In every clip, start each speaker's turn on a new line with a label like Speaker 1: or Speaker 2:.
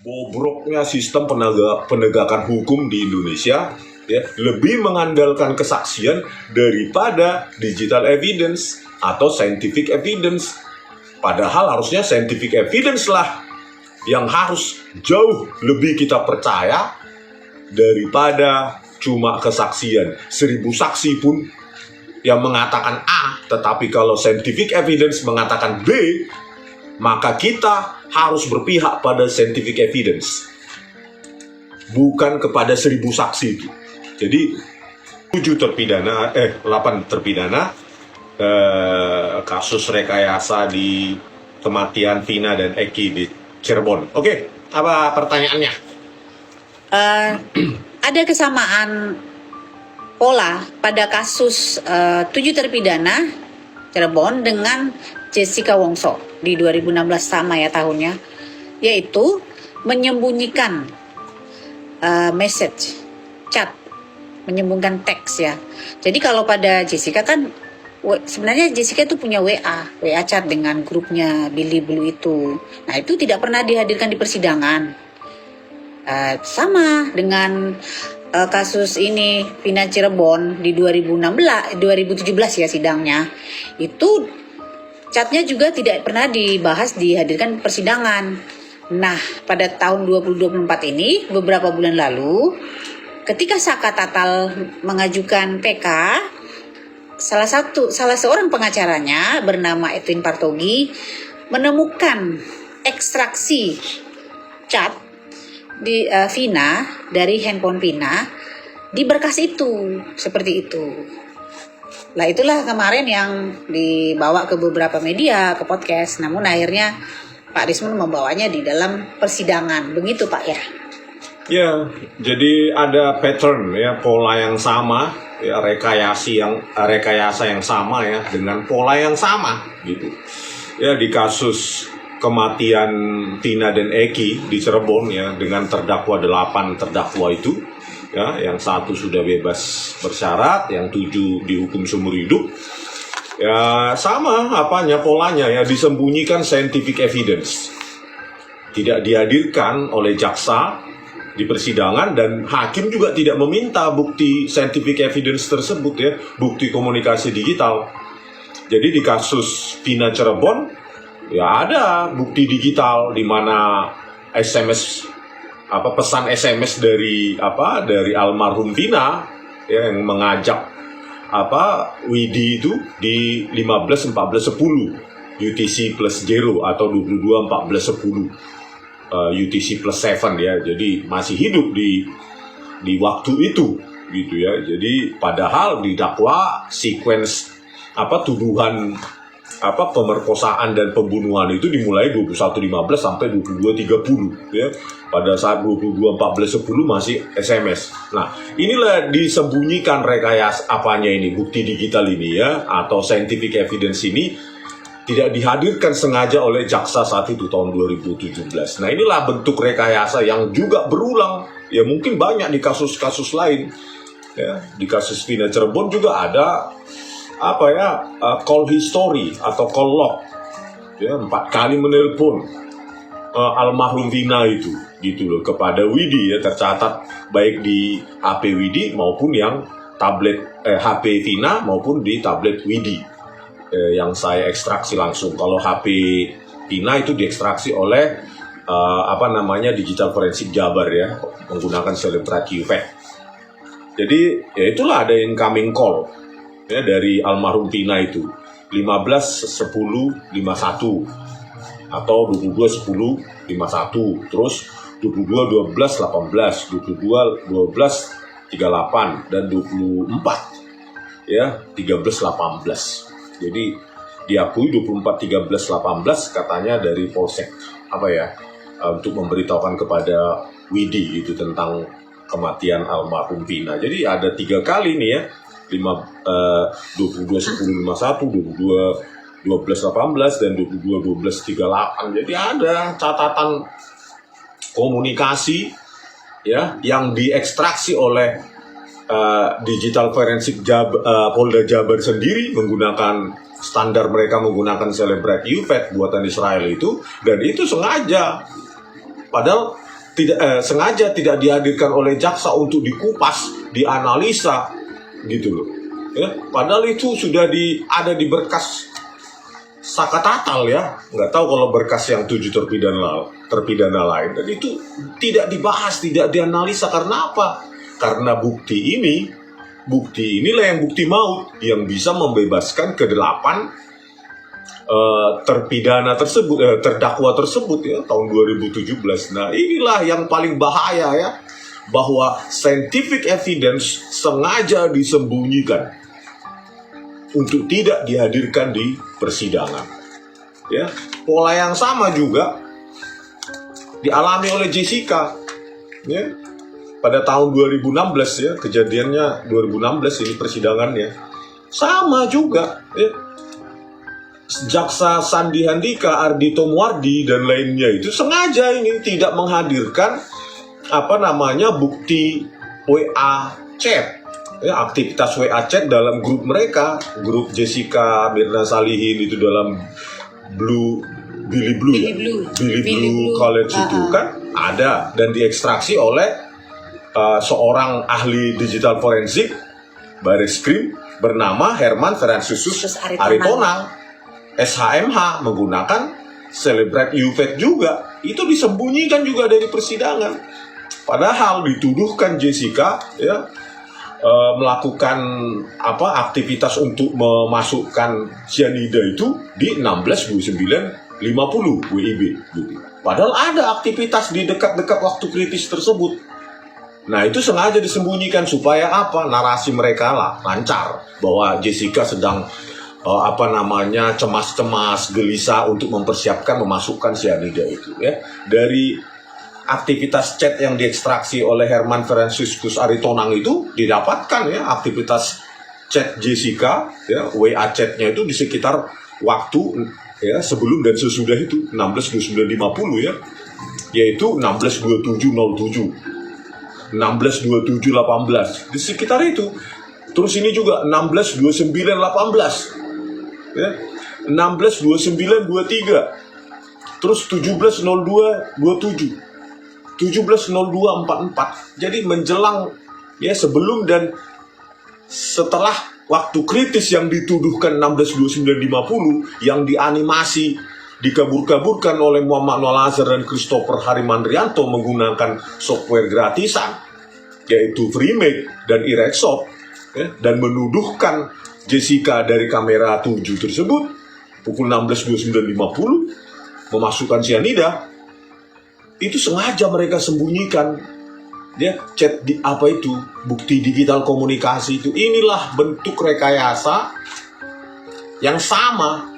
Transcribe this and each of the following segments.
Speaker 1: bobroknya sistem penegakan hukum di Indonesia ya, lebih mengandalkan kesaksian daripada digital evidence atau scientific evidence. Padahal harusnya scientific evidence lah yang harus jauh lebih kita percaya daripada cuma kesaksian. 1000 saksi pun yang mengatakan A, tetapi kalau scientific evidence mengatakan B, maka kita harus berpihak pada scientific evidence, bukan kepada 1000 saksi itu. Jadi 8 terpidana kasus rekayasa di kematian Vina dan Eki di Cirebon. Oke, apa pertanyaannya?
Speaker 2: Ada kesamaan pola pada kasus 7 terpidana Cirebon dengan Jessica Wongso di 2016 sama ya tahunnya, yaitu menyembunyikan message, chat, menyembunyikan teks ya. Jadi kalau pada Jessica kan sebenarnya Jessica itu punya WA chat dengan grupnya Billy Blue itu. Nah itu tidak pernah dihadirkan di persidangan. Sama dengan kasus ini Vina Cirebon di 2017 ya sidangnya. Itu chatnya juga tidak pernah dibahas dihadirkan persidangan. Nah, pada tahun 2024 ini beberapa bulan lalu ketika Saka Tatal mengajukan PK, salah seorang pengacaranya bernama Edwin Partogi menemukan ekstraksi chat di Vina dari handphone Vina di berkas itu, seperti itu. Lah itulah kemarin yang dibawa ke beberapa media, ke podcast. Namun akhirnya Pak Rismond membawanya di dalam persidangan. Begitu Pak ya?
Speaker 1: Ya, jadi ada pattern ya, pola yang sama, ya, rekayasa yang sama ya, dengan pola yang sama gitu. Ya, di kasus kematian Vina dan Eki di Cirebon ya, dengan terdakwa 8 terdakwa itu ya, yang 1 sudah bebas bersyarat, yang 7 dihukum seumur hidup. Ya sama polanya ya, disembunyikan scientific evidence, tidak dihadirkan oleh jaksa di persidangan, dan hakim juga tidak meminta bukti scientific evidence tersebut ya, bukti komunikasi digital. Jadi di kasus Vina Cirebon ya ada bukti digital di mana pesan SMS dari almarhum Vina ya, yang mengajak Widi itu di 15.14.10 UTC plus 0 atau 22.14.10 UTC plus 7 ya. Jadi masih hidup di waktu itu gitu ya. Jadi padahal didakwa sequence tuduhan pemerkosaan dan pembunuhan itu dimulai 21.15 sampai 22.30 ya. Pada saat 22.14.10 masih SMS. Nah, inilah disembunyikan rekayasa bukti digital ini ya, atau scientific evidence ini tidak dihadirkan sengaja oleh jaksa saat itu tahun 2017. Nah, inilah bentuk rekayasa yang juga berulang ya, mungkin banyak di kasus-kasus lain ya. Di kasus Vina Cirebon juga ada call history atau call log ya, 4 kali menelpon almarhum Vina itu gitu loh kepada Widi ya, tercatat baik di HP Widi maupun yang tablet HP Vina maupun di tablet Widi yang saya ekstraksi langsung. Kalau HP Vina itu diekstraksi oleh Digital Forensik Jabar ya, menggunakan Celebra QFAct. Jadi ya itulah ada incoming call ya dari almarhum Vina itu 15.10.51 atau 22.10.51, terus 22.12.18, 22.12.38 dan 24 ya 13.18. Jadi diakui 24.13.18 katanya dari Polsek untuk memberitahukan kepada Widi itu tentang kematian almarhum Vina. Jadi ada 3 kali nih ya, 22.10.51, 22.12.18 dan 22.12.38. Jadi ada catatan komunikasi ya yang diekstraksi oleh Digital Forensik Polda Jabar sendiri menggunakan standar mereka, menggunakan Celebra QFAct buatan Israel itu, dan itu sengaja. Padahal sengaja tidak dihadirkan oleh jaksa untuk dikupas, dianalisa, gitu loh. Ya, padahal itu sudah ada di berkas Sakatatal ya, nggak tahu kalau berkas yang 7 terpidana lain, dan itu tidak dibahas, tidak dianalisa. Karena apa? Karena bukti inilah yang bukti maut yang bisa membebaskan ke-8 terpidana tersebut, terdakwa tersebut ya tahun 2017. Nah, inilah yang paling bahaya ya, bahwa scientific evidence sengaja disembunyikan untuk tidak dihadirkan di persidangan. Ya, pola yang sama juga dialami oleh Jessica. Ya, pada tahun 2016 ya, kejadiannya 2016 ini persidangannya. Sama juga ya. Jaksa Sandi Handika, Ardhito Muardi dan lainnya itu sengaja ini tidak menghadirkan bukti WA chat. Ya, aktivitas WA chat dalam grup mereka, grup Jessica Mirna Salihin itu dalam Billy Blue College itu kan ada dan diekstraksi oleh seorang ahli digital forensik Bareskrim bernama Herman Ferensius Aritonang, SHMH, menggunakan Celebrate UFED juga. Itu disembunyikan juga dari persidangan. Padahal dituduhkan Jessica ya melakukan aktivitas untuk memasukkan cyanida itu di 16-29-50 WIB gitu. Padahal ada aktivitas di dekat-dekat waktu kritis tersebut. Nah, itu sengaja disembunyikan supaya narasi mereka lancar bahwa Jessica sedang cemas-cemas, gelisah untuk mempersiapkan memasukkan cyanida itu ya. Dari aktivitas chat yang diekstraksi oleh Herman Ferensius Aritonang itu didapatkan ya aktivitas chat Jessica ya, WA chatnya itu di sekitar waktu ya sebelum dan sesudah itu 16-29-50 ya, yaitu 16-27-07, 16-27-18 di sekitar itu. Terus ini juga 16-29-18 ya, 16-29-23, terus 17-02-27, 17-02-44. Jadi menjelang ya sebelum dan setelah waktu kritis yang dituduhkan 16-29-50 yang dianimasi dikabur-kaburkan oleh Muhammad Noel Azhar dan Christopher Harimandrianto menggunakan software gratisan yaitu Freemake dan Irexop ya, dan menuduhkan Jessica dari kamera 7 tersebut pukul 16.29.50 memasukkan cyanida. Itu sengaja mereka sembunyikan ya, chat bukti digital komunikasi itu. Inilah bentuk rekayasa yang sama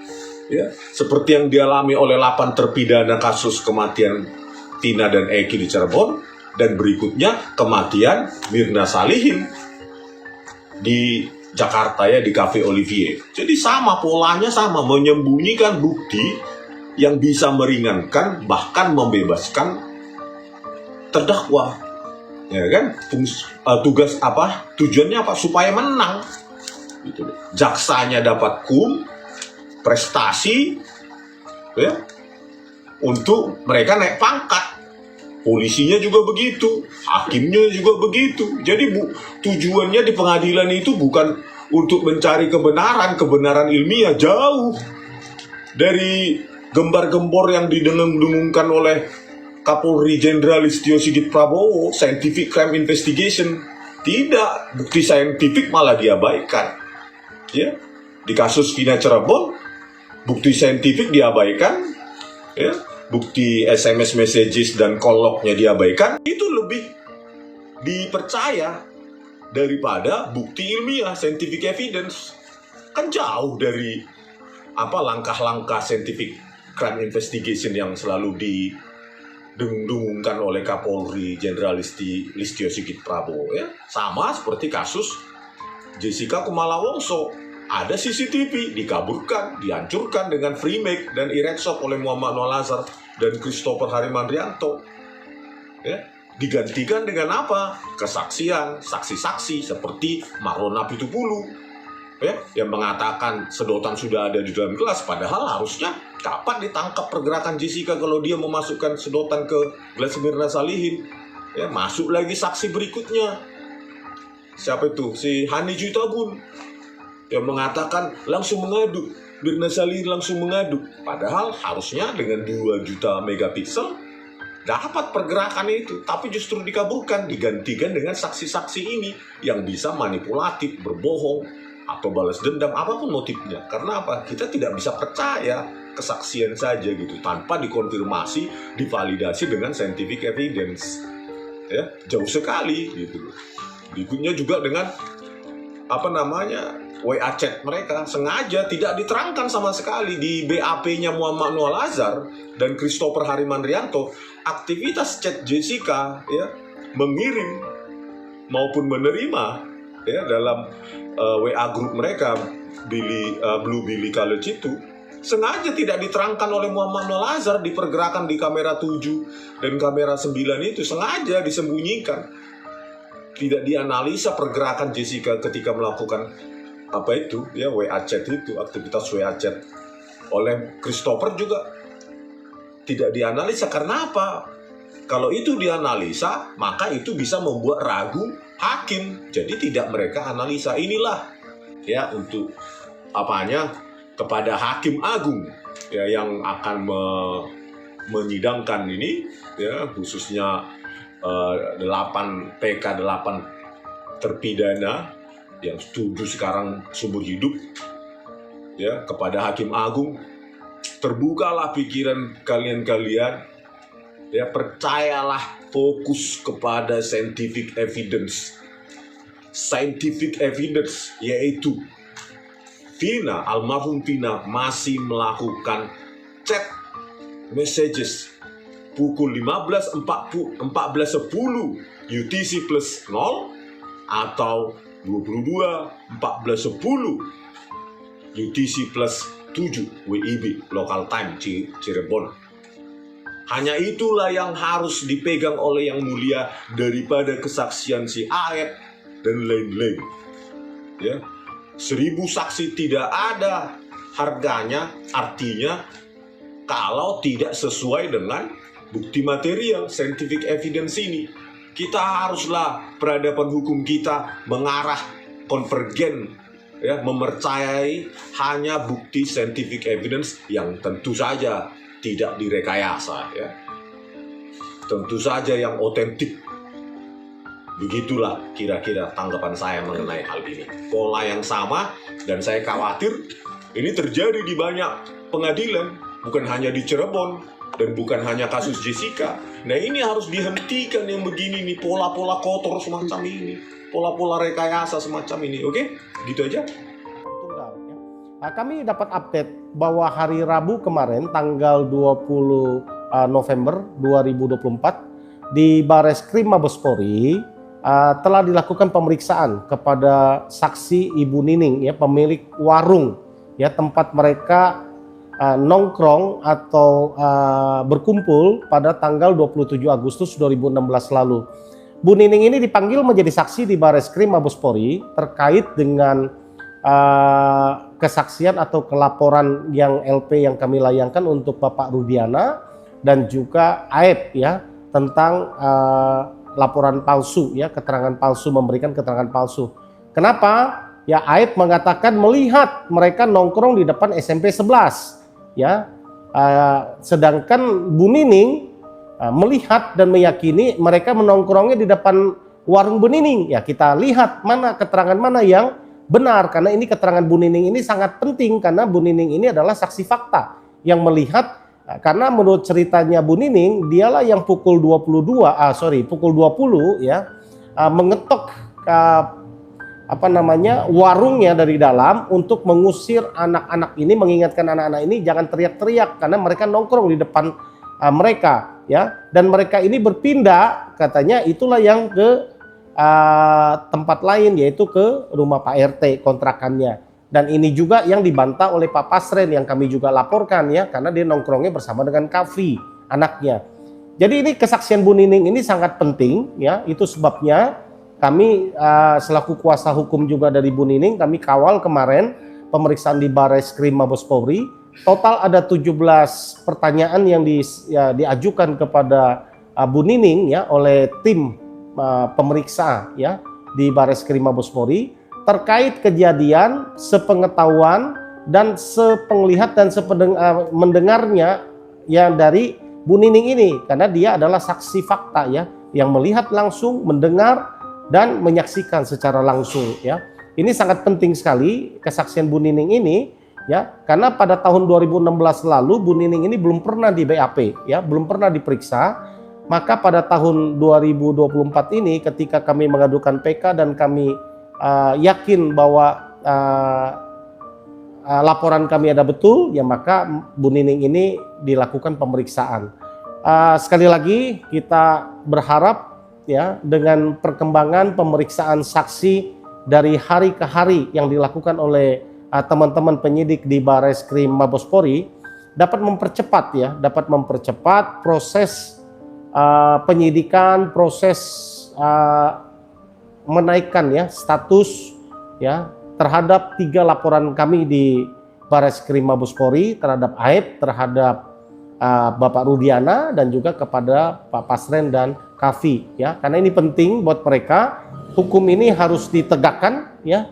Speaker 1: ya, seperti yang dialami oleh 8 terpidana kasus kematian Tina dan Eki di Cirebon, dan berikutnya kematian Mirna Salihin di Jakarta ya, di Cafe Olivier. Jadi sama, polanya sama, menyembunyikan bukti yang bisa meringankan bahkan membebaskan terdakwa. Ya kan? Tujuannya supaya menang. Gitu. Jaksanya dapat prestasi ya, untuk mereka naik pangkat. Polisinya juga begitu, hakimnya juga begitu. Jadi tujuannya di pengadilan itu bukan untuk mencari kebenaran ilmiah, jauh dari gembar-gembor yang didengung-dengungkan oleh Kapolri Jenderal Listio Sigit Prabowo, scientific crime investigation. Tidak, bukti saintifik malah diabaikan. Ya, di kasus Vina Cirebon, bukti saintifik diabaikan. Ya, bukti SMS messages dan call-lognya diabaikan. Itu lebih dipercaya daripada bukti ilmiah, scientific evidence. Kan jauh dari langkah-langkah scientific crime investigation yang selalu didengung-dengungkan oleh Kapolri Jenderal Listio Sigit Prabowo ya. Sama seperti kasus Jessica Kumala Wongso. Ada CCTV, dikaburkan, dihancurkan dengan Freemake dan Irexop oleh Muhammad Noel Azhar dan Christopher Harimandrianto. Ya, digantikan dengan kesaksian, saksi-saksi seperti Marlon Napitupulu. yang mengatakan sedotan sudah ada di dalam gelas, padahal harusnya kapan ditangkap pergerakan Jessica kalau dia memasukkan sedotan ke gelas Mirna Salihin. Ya, masuk lagi saksi berikutnya. Siapa itu? Si Hani Jutabun yang mengatakan langsung mengadu. Mirna Salihin langsung mengadu. Padahal harusnya dengan 2 juta megapiksel dapat pergerakan itu, tapi justru dikabulkan, digantikan dengan saksi-saksi ini yang bisa manipulatif, berbohong, atau balas dendam, apapun motifnya. Karena apa? Kita tidak bisa percaya kesaksian saja gitu, tanpa dikonfirmasi, divalidasi dengan scientific evidence. Ya, jauh sekali gitu. Berikutnya juga dengan WA chat mereka sengaja tidak diterangkan sama sekali di BAP-nya Muhammad Noel Azhar dan Christopher Harimandrianto. Aktivitas chat Jessica ya mengirim maupun menerima ya dalam WA grup mereka Blue Billy College itu sengaja tidak diterangkan oleh Muhammad Noel Azhar di pergerakan di kamera 7 dan kamera 9 itu sengaja disembunyikan. Tidak dianalisa pergerakan Jessica ketika melakukan WA chat itu, aktivitas WA chat oleh Christopher juga tidak dianalisa. Karena apa? Kalau itu dianalisa, maka itu bisa membuat ragu hakim. Jadi tidak mereka analisa. Inilah ya untuk kepada Hakim Agung ya yang akan menyidangkan ini ya, khususnya 8 terpidana yang 7 sekarang seumur hidup ya, kepada Hakim Agung. Terbukalah pikiran kalian ya, percayalah, fokus kepada scientific evidence yaitu almarhum Vina masih melakukan chat messages pukul 14.10 UTC plus 0 atau 22.14.10 UTC plus 7 WIB local time Cirebon. Hanya itulah yang harus dipegang oleh Yang Mulia daripada kesaksian si Aep dan lain-lain. Ya, 1000 saksi tidak ada harganya, artinya kalau tidak sesuai dengan bukti material, scientific evidence ini. Kita haruslah peradaban hukum kita mengarah konvergen ya, mempercayai hanya bukti scientific evidence yang tentu saja tidak direkayasa ya. Tentu saja yang otentik. Begitulah kira-kira tanggapan saya mengenai hal ini. Pola yang sama, dan saya khawatir ini terjadi di banyak pengadilan, bukan hanya di Cirebon dan bukan hanya kasus Jessica. Nah, ini harus dihentikan yang begini nih, pola-pola kotor semacam ini, pola-pola rekayasa semacam ini. Oke? Gitu aja.
Speaker 3: Nah, kami dapat update bahwa hari Rabu kemarin tanggal 20 November 2024 di Bareskrim Mabespori telah dilakukan pemeriksaan kepada saksi Ibu Nining ya, pemilik warung ya, tempat mereka nongkrong atau berkumpul pada tanggal 27 Agustus 2016 lalu. Bu Nining ini dipanggil menjadi saksi di Bareskrim Mabespori terkait dengan kesaksian atau kelaporan yang LP yang kami layangkan untuk Bapak Rudiana dan juga Aep ya, tentang laporan palsu ya, keterangan palsu, memberikan keterangan palsu. Kenapa? Ya, Aep mengatakan melihat mereka nongkrong di depan SMP 11 ya. Sedangkan Bu Nining melihat dan meyakini mereka menongkrongnya di depan warung Bu Nining. Ya, kita lihat mana keterangan mana yang benar, karena ini keterangan Bu Nining ini sangat penting karena Bu Nining ini adalah saksi fakta yang melihat. Karena menurut ceritanya Bu Nining, dialah yang pukul 20 ya, mengetok warungnya dari dalam untuk mengusir anak-anak ini, mengingatkan anak-anak ini jangan teriak-teriak karena mereka nongkrong di depan mereka ya, dan mereka ini berpindah katanya itulah yang ke tempat lain, yaitu ke rumah Pak RT kontrakannya. Dan ini juga yang dibantah oleh Pak Pasren yang kami juga laporkan ya, karena dia nongkrongnya bersama dengan Kavi, anaknya. Jadi ini kesaksian Bu Nining ini sangat penting ya, itu sebabnya kami selaku kuasa hukum juga dari Bu Nining, kami kawal kemarin pemeriksaan di Barreskrim Mabes Polri. Total ada 17 pertanyaan yang diajukan kepada Bu Nining ya oleh tim pemeriksa ya di Barreskrim Mabes Polri terkait kejadian, sepengetahuan dan sepenglihat dan mendengarnya yang dari Bu Nining ini, karena dia adalah saksi fakta ya, yang melihat langsung, mendengar dan menyaksikan secara langsung ya. Ini sangat penting sekali kesaksian Bu Nining ini ya, karena pada tahun 2016 lalu Bu Nining ini belum pernah di BAP ya, belum pernah diperiksa. Maka pada tahun 2024 ini ketika kami mengadukan PK dan kami yakin bahwa laporan kami ada betul, ya maka Bu Nining ini dilakukan pemeriksaan. Sekali lagi kita berharap ya dengan perkembangan pemeriksaan saksi dari hari ke hari yang dilakukan oleh teman-teman penyidik di Barreskrim Mabes Polri dapat mempercepat proses penyidikan, proses menaikkan ya status ya terhadap 3 laporan kami di Barreskrim Mabes Polri terhadap AEP, terhadap Bapak Rudiana dan juga kepada Pak Pasren dan Kavi ya, karena ini penting buat mereka. Hukum ini harus ditegakkan ya,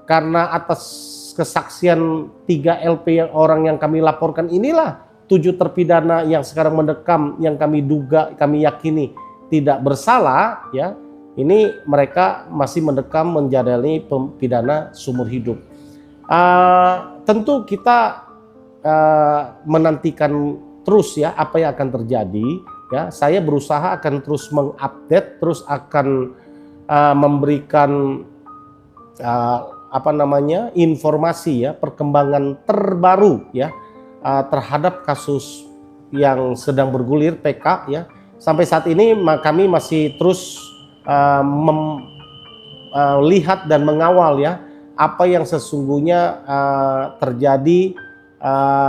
Speaker 3: karena atas kesaksian 3 LP orang yang kami laporkan inilah 7 terpidana yang sekarang mendekam, yang kami duga, kami yakini tidak bersalah ya. Ini mereka masih mendekam menjalani pidana seumur hidup. Tentu kita menantikan terus ya apa yang akan terjadi ya. Saya berusaha akan terus mengupdate, terus akan memberikan informasi ya, perkembangan terbaru ya terhadap kasus yang sedang bergulir PK ya. Sampai saat ini kami masih terus melihat dan mengawal ya apa yang sesungguhnya terjadi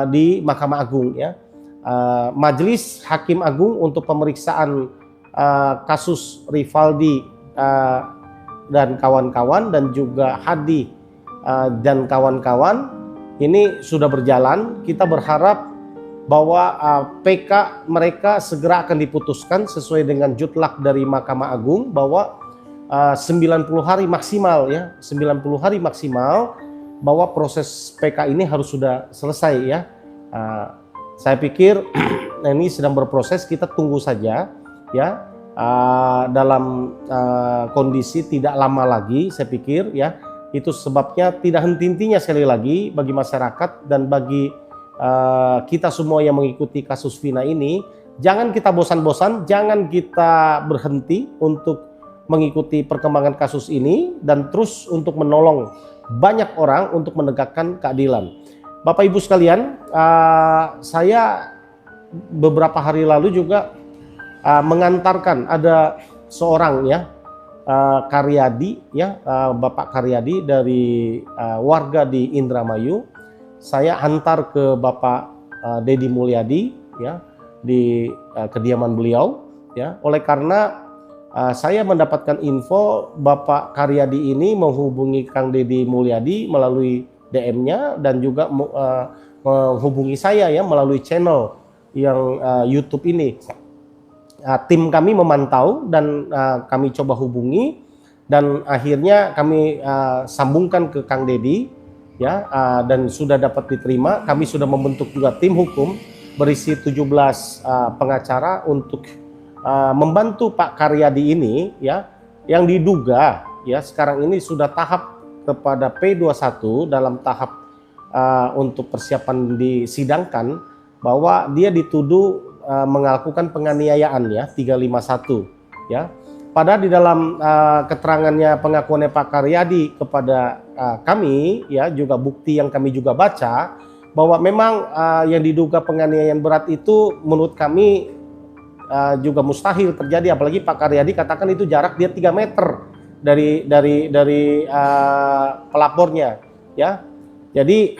Speaker 3: di Mahkamah Agung ya. Majelis Hakim Agung untuk pemeriksaan kasus Rivaldi dan kawan-kawan dan juga Hadi dan kawan-kawan ini sudah berjalan. Kita berharap bahwa PK mereka segera akan diputuskan sesuai dengan jutlak dari Mahkamah Agung bahwa 90 hari maksimal ya, 90 hari maksimal bahwa proses PK ini harus sudah selesai ya. Saya pikir ini sedang berproses, kita tunggu saja ya. Dalam kondisi tidak lama lagi saya pikir ya, itu sebabnya tidak henti-hentinya sekali lagi bagi masyarakat dan bagi kita semua yang mengikuti kasus Vina ini, jangan kita bosan-bosan, jangan kita berhenti untuk mengikuti perkembangan kasus ini dan terus untuk menolong banyak orang untuk menegakkan keadilan. Bapak Ibu sekalian, saya beberapa hari lalu juga mengantarkan ada seorang ya Karyadi ya, Bapak Karyadi dari warga di Indramayu. Saya antar ke Bapak Dedi Mulyadi ya di kediaman beliau ya. Oleh karena saya mendapatkan info Bapak Karyadi ini menghubungi Kang Dedi Mulyadi melalui DM-nya dan juga menghubungi saya ya melalui channel yang YouTube ini. Tim kami memantau dan kami coba hubungi dan akhirnya kami sambungkan ke Kang Dedi ya, dan sudah dapat diterima. Kami sudah membentuk juga tim hukum berisi 17 pengacara untuk membantu Pak Karyadi ini ya, yang diduga ya sekarang ini sudah tahap kepada P21 dalam tahap untuk persiapan disidangkan, bahwa dia dituduh melakukan penganiayaan ya 351 ya. Padahal di dalam keterangannya, pengakuannya Pak Karyadi kepada kami ya, juga bukti yang kami juga baca bahwa memang yang diduga penganiayaan berat itu menurut kami juga mustahil terjadi, apalagi Pak Karyadi katakan itu jarak dia 3 meter dari pelapornya ya. Jadi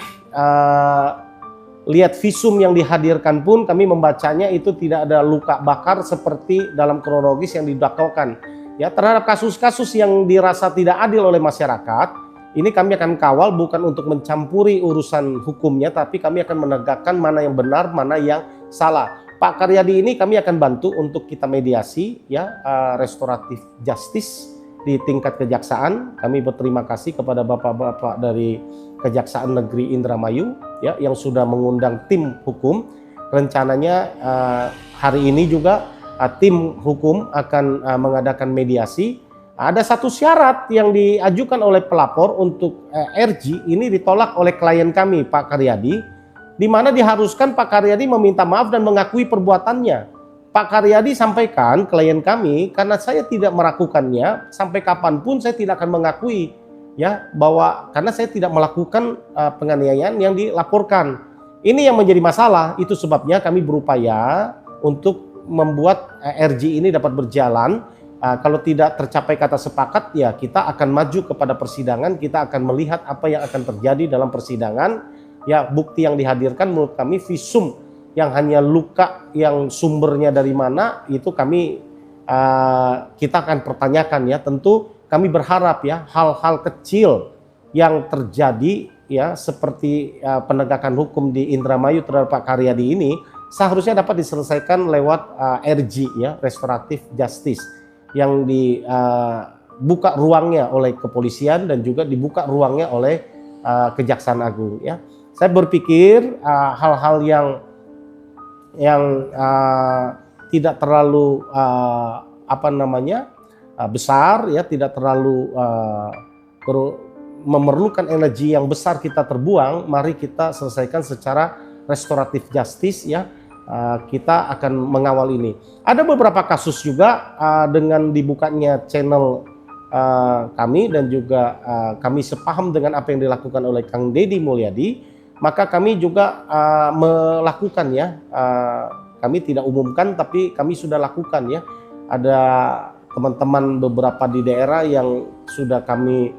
Speaker 3: lihat visum yang dihadirkan pun kami membacanya itu tidak ada luka bakar seperti dalam kronologis yang didakwakan. Ya, terhadap kasus-kasus yang dirasa tidak adil oleh masyarakat, ini kami akan kawal bukan untuk mencampuri urusan hukumnya, tapi kami akan menegakkan mana yang benar, mana yang salah. Pak Karyadi ini kami akan bantu untuk kita mediasi, ya, restoratif justice di tingkat kejaksaan. Kami berterima kasih kepada bapak-bapak dari Kejaksaan Negeri Indramayu, ya, yang sudah mengundang tim hukum. Rencananya hari ini juga tim hukum akan mengadakan mediasi. Ada satu syarat yang diajukan oleh pelapor untuk RG ini ditolak oleh klien kami, Pak Karyadi, di mana diharuskan Pak Karyadi meminta maaf dan mengakui perbuatannya. Pak Karyadi sampaikan klien kami, karena saya tidak melakukannya, sampai kapanpun saya tidak akan mengakui, ya, bahwa karena saya tidak melakukan penganiayaan yang dilaporkan. Ini yang menjadi masalah. Itu sebabnya kami berupaya untuk membuat RG ini dapat berjalan. Kalau tidak tercapai kata sepakat, ya kita akan maju kepada persidangan, kita akan melihat apa yang akan terjadi dalam persidangan. Ya, bukti yang dihadirkan menurut kami visum yang hanya luka yang sumbernya dari mana, itu kami kita akan pertanyakan, ya. Tentu kami berharap, ya, hal-hal kecil yang terjadi, ya, seperti penegakan hukum di Indramayu terhadap Pak Karyadi ini seharusnya dapat diselesaikan lewat RG, ya, restoratif justice, yang dibuka ruangnya oleh kepolisian dan juga dibuka ruangnya oleh Kejaksaan Agung, ya. Saya berpikir hal-hal yang tidak terlalu besar, ya, tidak terlalu memerlukan energi yang besar kita terbuang. Mari kita selesaikan secara restoratif justice, ya. Kita akan mengawal ini. Ada beberapa kasus juga dengan dibukanya channel kami dan juga kami sepaham dengan apa yang dilakukan oleh Kang Deddy Mulyadi, maka kami juga melakukan, ya, kami tidak umumkan tapi kami sudah lakukan, ya. Ada teman-teman beberapa di daerah yang sudah kami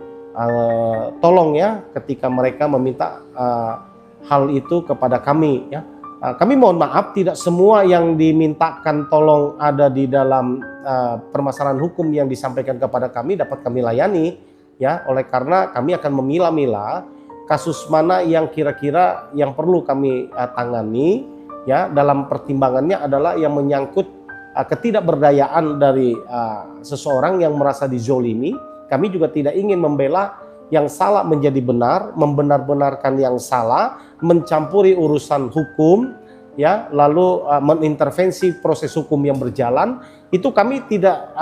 Speaker 3: tolong, ya, ketika mereka meminta hal itu kepada kami, ya. Kami mohon maaf, tidak semua yang dimintakan tolong ada di dalam permasalahan hukum yang disampaikan kepada kami dapat kami layani, ya. Oleh karena kami akan memilah-milah kasus mana yang kira-kira yang perlu kami tangani, ya. Dalam pertimbangannya adalah yang menyangkut ketidakberdayaan dari seseorang yang merasa dizolimi. Kami juga tidak ingin membela yang salah menjadi benar, membenar-benarkan yang salah, mencampuri urusan hukum, ya, lalu mengintervensi proses hukum yang berjalan. Itu kami tidak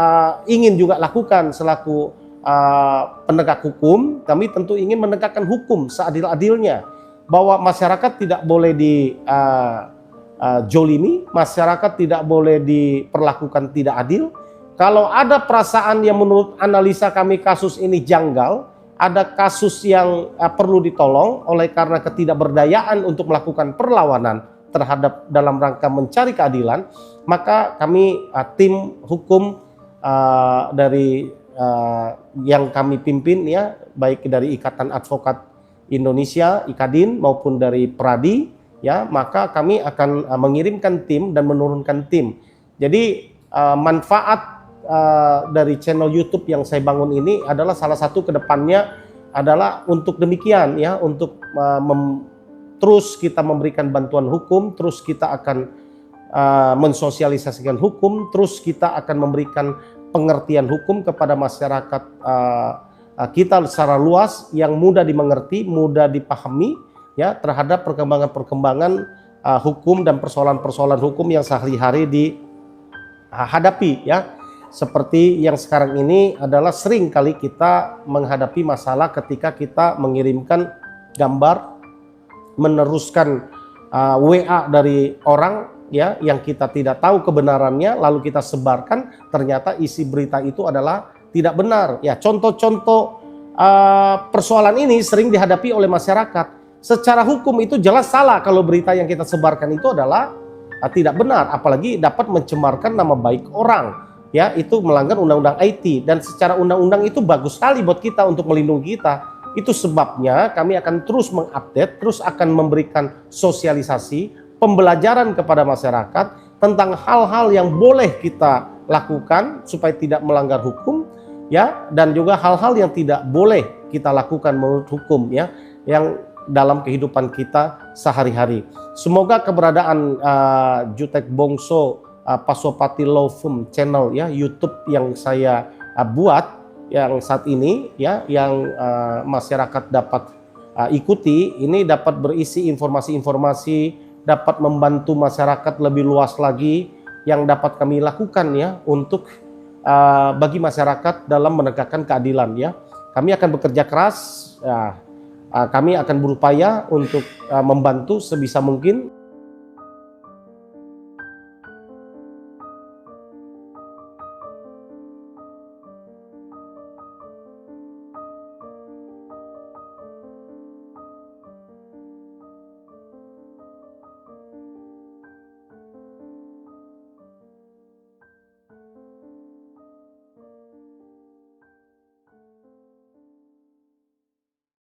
Speaker 3: ingin juga lakukan selaku penegak hukum. Kami tentu ingin menegakkan hukum seadil-adilnya, bahwa masyarakat tidak boleh dijolimi, masyarakat tidak boleh diperlakukan tidak adil. Kalau ada perasaan yang menurut analisa kami kasus ini janggal, ada kasus yang perlu ditolong oleh karena ketidakberdayaan untuk melakukan perlawanan terhadap dalam rangka mencari keadilan, maka kami tim hukum dari yang kami pimpin, ya, baik dari Ikatan Advokat Indonesia IKADIN maupun dari Pradi, ya, maka kami akan mengirimkan tim dan menurunkan tim. Jadi manfaat dari channel YouTube yang saya bangun ini adalah salah satu kedepannya adalah untuk demikian, ya, untuk terus kita memberikan bantuan hukum, terus kita akan mensosialisasikan hukum, terus kita akan memberikan pengertian hukum kepada masyarakat kita secara luas yang mudah dimengerti, mudah dipahami, ya, terhadap perkembangan-perkembangan hukum dan persoalan-persoalan hukum yang sehari-hari dihadapi, ya. Seperti yang sekarang ini adalah sering kali kita menghadapi masalah ketika kita mengirimkan gambar, meneruskan WA dari orang, ya, yang kita tidak tahu kebenarannya, lalu kita sebarkan, ternyata isi berita itu adalah tidak benar. Ya, contoh-contoh persoalan ini sering dihadapi oleh masyarakat. Secara hukum itu jelas salah kalau berita yang kita sebarkan itu adalah tidak benar, apalagi dapat mencemarkan nama baik orang. Ya, itu melanggar undang-undang IT, dan secara undang-undang itu bagus sekali buat kita untuk melindungi kita. Itu sebabnya kami akan terus mengupdate, terus akan memberikan sosialisasi, pembelajaran kepada masyarakat tentang hal-hal yang boleh kita lakukan supaya tidak melanggar hukum, ya, dan juga hal-hal yang tidak boleh kita lakukan menurut hukum, ya, yang dalam kehidupan kita sehari-hari. Semoga keberadaan Jutek Bongso Pasopati Law Firm channel, ya, YouTube yang saya buat yang saat ini, ya, yang masyarakat dapat ikuti, ini dapat berisi informasi-informasi, dapat membantu masyarakat lebih luas lagi yang dapat kami lakukan, ya, untuk bagi masyarakat dalam menegakkan keadilan, ya. Kami akan bekerja keras, ya, kami akan berupaya untuk membantu sebisa mungkin.